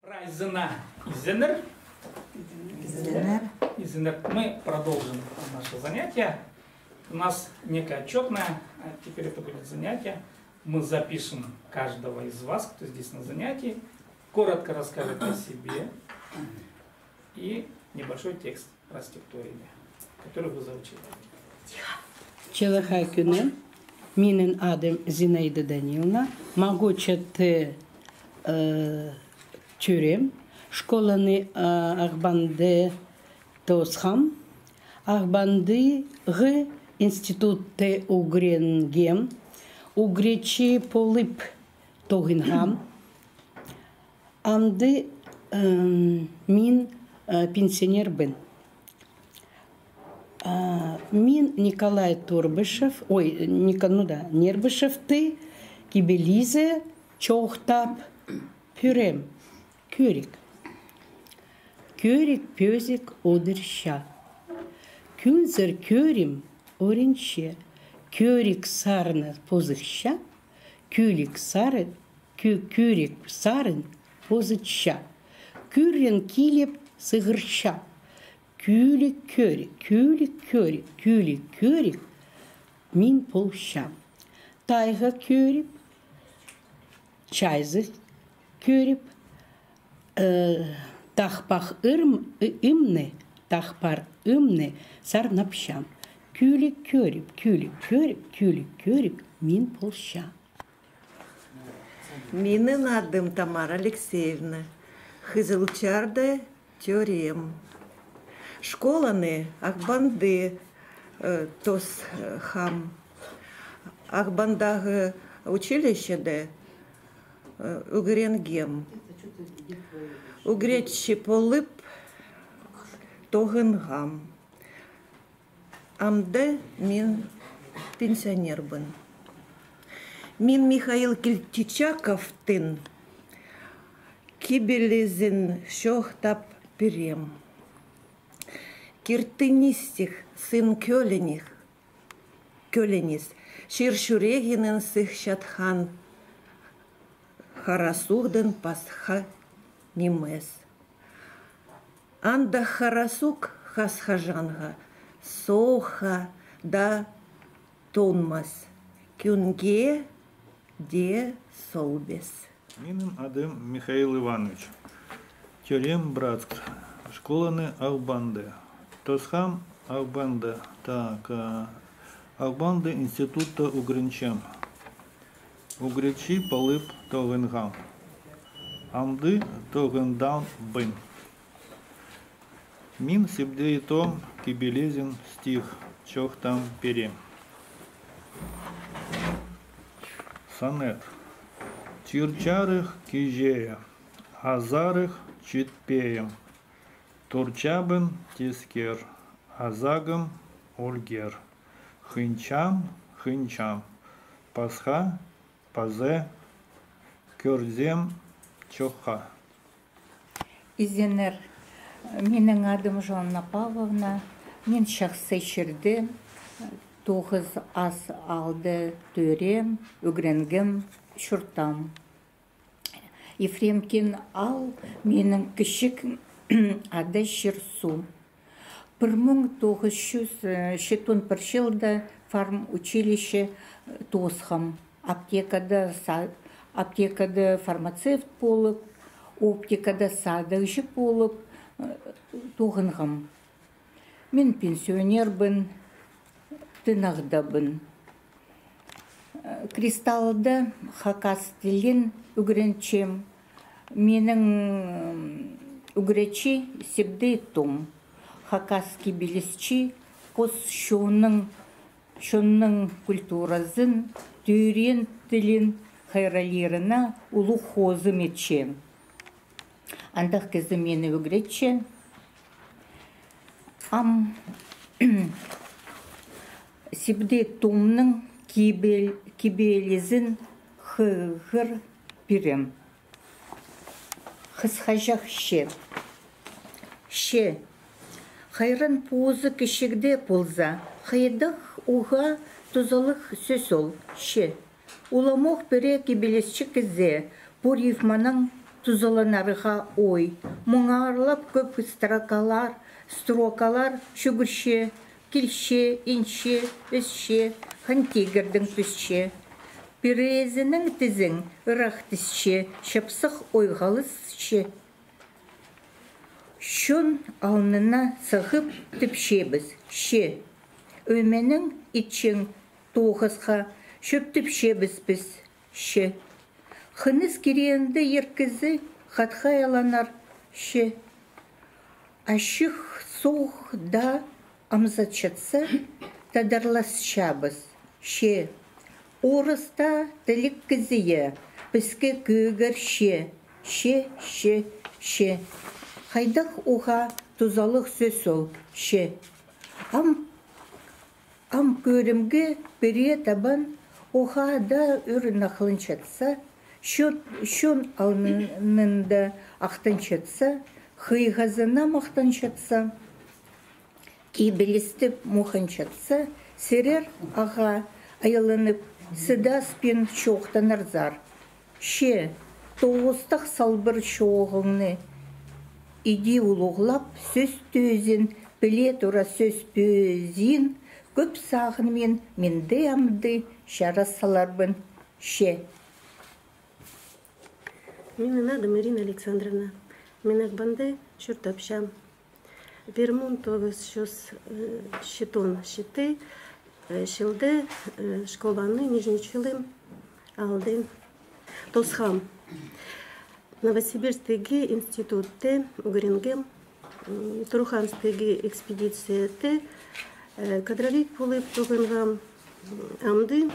Райзена Изенер. Мы продолжим наше занятие. У нас некое отчетное, а теперь это будет занятие. Мы запишем каждого из вас, кто здесь на занятии, коротко расскажет о себе и небольшой текст про стихотворение, который вы заучили. Челахай күнем, минен адым Зинаида Даниловна, магочаты тюрем, школаны Ахбанды Тосхам, Ахбанды Г институты Угренгем, Угречи Полип Тогингам, Анды мин пенсионер бен. Мин Николай Турбышев, Нербышев ты, Кибелизе, Чохтап, Пюрем, Кюрик. Кюрик, пёзик, одырща. Кюнзер, кюрим, оренче. Кюрик, сарна, позыща. Кюрик, сарен, позыча. Кюрен, килеп, сыгырща. Кюлик, кюрик, мин полща. Тайга кюрип, чайзы кюрип, тахпар имны, сарнапщам. Кюлик, кюрип, мин полща. Минен адым Тамара Алексеевна, хызылчарда тюрем. Школаны Ахбанды Тосхам, Ахбандагы училище Угренгем, Угречи Полип Тогингам, Амде мин пенсионер бен. Мин Михаил Кильтичаков тын, Кибелизин Шохтап Пирем. Киртынистих сын Кёленис, Ширшурегинен сыхшатхан, Харасухден пасха нимес. Анда харасук хасхажанга, соха да тонмас, кюнге де солбес. Минен адым Михаил Иванович, тюрем Братск, школаны Ахбанды. Тосхам Ахбанда, так, Ахбанды института Угренчам. Угречи Полип Тогингам. Амды Тогиндан бен. Мин сибдеитом Кибелезин стих Чохтам перем. Сонет. Тирчарых кижея, азарых читпеем. Турчабын тискер, азагым ольгер. Хынчам, пасха, пазе, кёрзем, чоха. Изенер, менің адым Жанна Павловна, мен шақсы шерді, 9 ас алды төрем, үгренгім, шұртам. Ефремкин ал, менің кішік ады шырсу. 1901 жылда фарм училище Тосхам. Аптекада фармацевт болып, оптикада садықшы болып, тоғынғым. Мен пенсионер бін, тынағда бін. Кристаллда хакас тілін үгіренчем. Менің үгіречі сепді том. Хакаски білісчі қос шоның культуразын, түйрен тілін хайралеріна ұлы қозы метче. Андақ кезі мені үгіретче. Сепді томның кибелезін хығыр пирем. Хысхажақ ше. Ше. Хайран позы кішігде полза. Хайдық уға тұзалық сөз ол. Ше. Уламоқ бірі кебелесші кізе. Бұр евманың тузаланарыға ой. Мұңарлап көп строкалар шүгірше, келше, инше, үсше, хантигердің түсше. Березінің тізің ұрақ тізше, шапсық ойғалысше. Шон алнына сығып түпшебіз, ше. Өменің итшің тоғызға шөп түпшебіз біз, ше. Хыныз керенді еркізі қатқа яланар, ше. Ашық соқ да амзатшатса тадарлас шабыз, ше. Орыста тілік кізіе, бізгі көгір, ше. Ше. Хайдақ уға тузалық сөз ол, ше. Ам көрімге біре табан уға да үрін ақылыншатса, шон алнында ақтаншатса, хыйғазына мақтаншатса, кейбелестіп мұханшатса, серер аға айылынып сыдаспен шоқтанарзар. Ше, тоғыстақ салбыр шоғылны, иди улуғлап сөз төзін, біле тұра сөз пөзін, көп сағын менді амды шара саларбын, ше. Менің адым Ирина Александровна. Мен Акбанды чуртапшам. Вермун тоғыз шос щитон щиты, шылды школаны нижнечылым алды. Тосхам. Новосибирскегі институтте угренгем, Туруханскегі экспедицияте кадровик болып туғынғам амды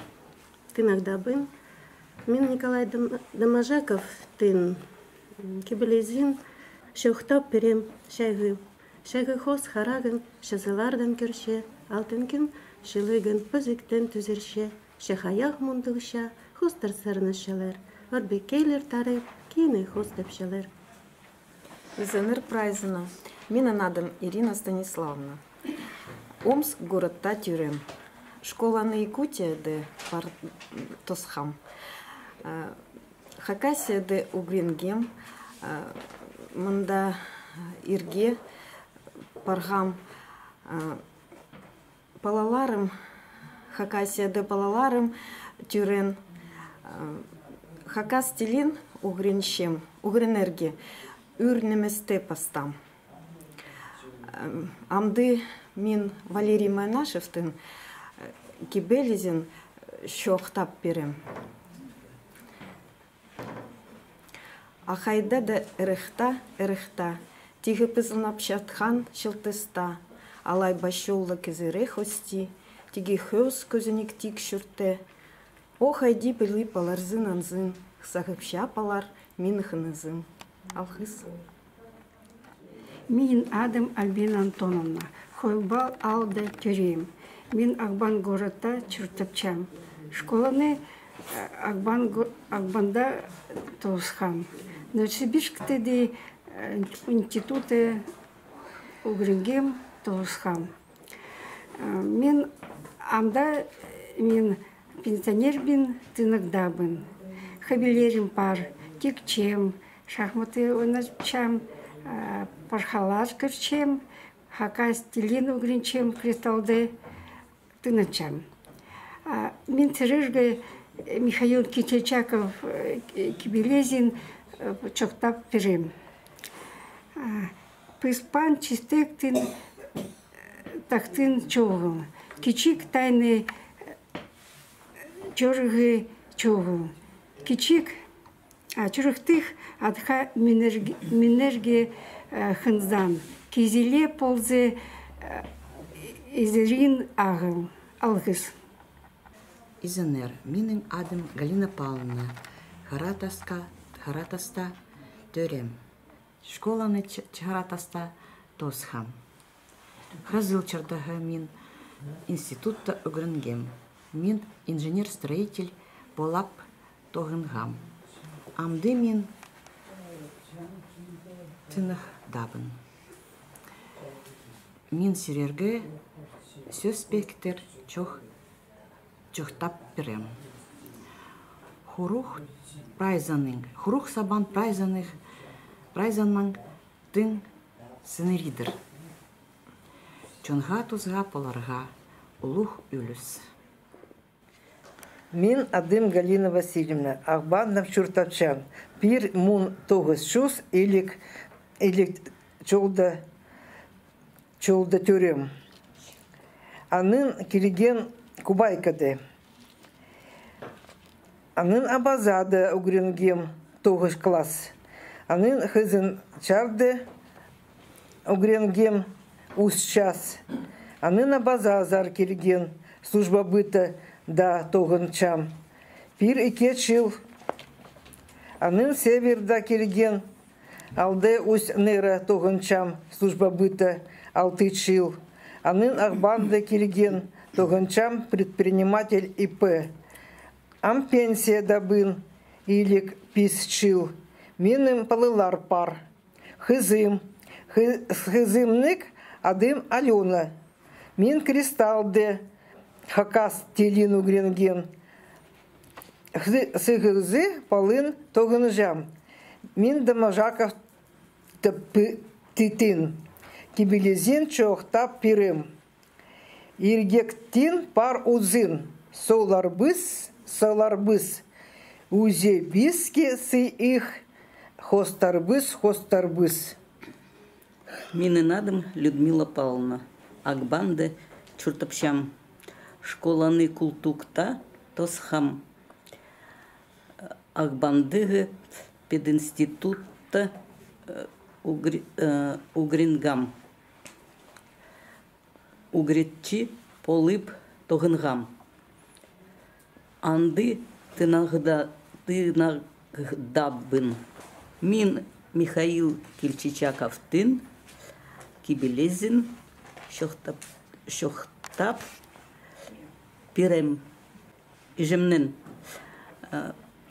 тынагдабын. Мен Николай Домажаков тын кебелезин шоқтап берем шайғы. Шайғы хос харагын шазалардан көрше, алтынкін шылығын пөзіктен түзерше, шахаяқ мұндығыша хостар сарнышалар, орбекейлер тары кейіні хостапшалар. Визионер Прайзена. Менің адым Ирина Станиславовна. Омск городта тюрем. Школа на Якутияде пар Тосхам. Хакасияде Угренгем. Мында Ирге паргам палаларым. Хакасияде палаларым тюрен. Хакас тилин Угреншем. Угренерге. Үрнеместе пастам. Амды мен Валерий Майнашевтың кебелезін шоқтап берем. Ахайда да іріхта, тигі пызылнап шатхан шылтыста, алай башолла кезіре хости, тигі хөз көзінік тик шүртте. Охайди білі паларзын анзын, сағып шапалар минхынызын. Алхыз. Мен адым Альбина Антоновна. Хойбал алды тюрем. Мен Акбан городта чуртапчам. Школаны Акбанда Тосхам. Новосибирскте де институты Угренгем Тосхам. Мен амда мен пенсионер бин тынагдабын. Хабилерим пар, тикчем, шахматы ойначам, пархалар кырчем, хакас тилин угринчем кристалды тыначам. Мен цережге Михаил Кичечаков Кибелезин чоктап перем. Пыспан чистектин тахтын чоғыл. Кичик тайны чорғы чоғыл. Кичик чурықтық адха минерге хынзан. Кезеле ползы изерин ағыл. Алғыз. Изенер. Менің адым Галина Павловна. Харатаста төрем. Школаны Харатаста Тосхам. Хразылчардағы мен институтта Угренгем. Мен инженер-строитель болап тоғынгам. Амды мен тынық дабын. Мен сирерге сөз спектр чоқтап берем. Хурух сабан прайзаның тың сыныридыр. Чонға тузға поларға улух үліс. Мин адым Галина Васильевна, Ахбандов Чуртовчан. Пир мун тогыз шус илик чолда тюрем. Анын килеген кубайкады. Анын абазады угренгем тогыз класс. Анын хызын чарды угренгем ус час. Анын абазазар килеген служба быта да тогын чам. Пир ике чил. Анын северда килген алды ус нера тогын чам служба быта 6 чил. Анын Ахбанда килген тогын чам предприниматель ИП. Ам пенсия дабын илик 5 чил. Миным палылар пар. Хызымнык адым Алена. Мин кристалды хакас телин угренген. Сыгызы палын тогын жам. Мин дамажаков титин. Кибелезин чоқтап пирым. Иргектин пар узын. Соларбыс. Узе биски сы их. Хостарбыс. Минын адым Людмила Павловна. Акбанды Чуртопчам. Школаны култукта тосхам. Акбандыгы пединститутта угрингам. Угретчи полып тогынгам. Анды тынагдабын. Мин Михаил Кильчичаков тын. Кибелезин шохтап пирем ижемнен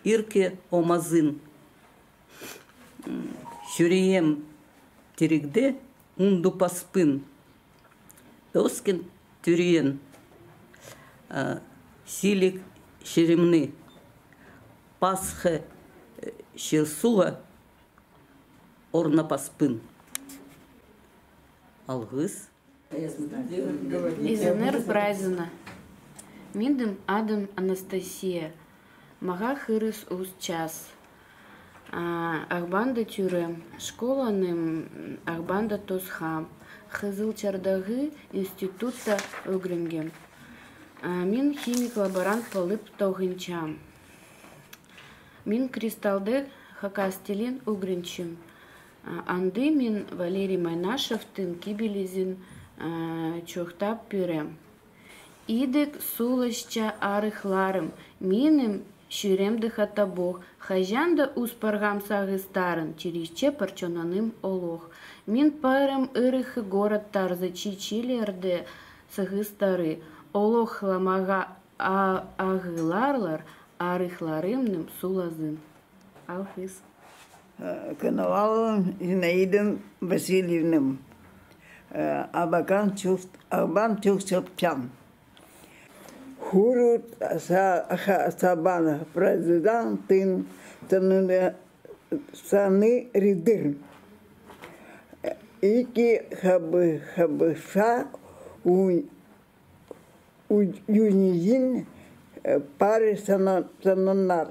ирке омазын шүрием тиригде унду паспын оскен тюриен силик шеремны пасхе шерсуа орна паспын алгыс Изенер Прайзена. Миндым Адам Анастасия. Мага хырыс уз час. Ахбанда тюрем. Школаным Ахбанда тосхам. Хызыл чардагы института угренгем. Мин химик-лаборант полып тогынчам. Мин кристалды хакастелин угренчим. Анды мин Валерий Майнашев тын кибелезин чохтап пюрем. Идек сулышча арыхларым, миным шюремды хатабох, хажанда успаргам сагыстарын, чересче парчонаным олох. Мин парым ырыхы город тарзы чичилерде сагыстары, олох ламага агыларлар, арыхларымным сулазын. Алхыз. Коноваловым Зинаидом Васильевным. Абан Чуртовчан. Хурут сабана президент тын саны ридыр. Ики хабыша у юнизин пары санонар.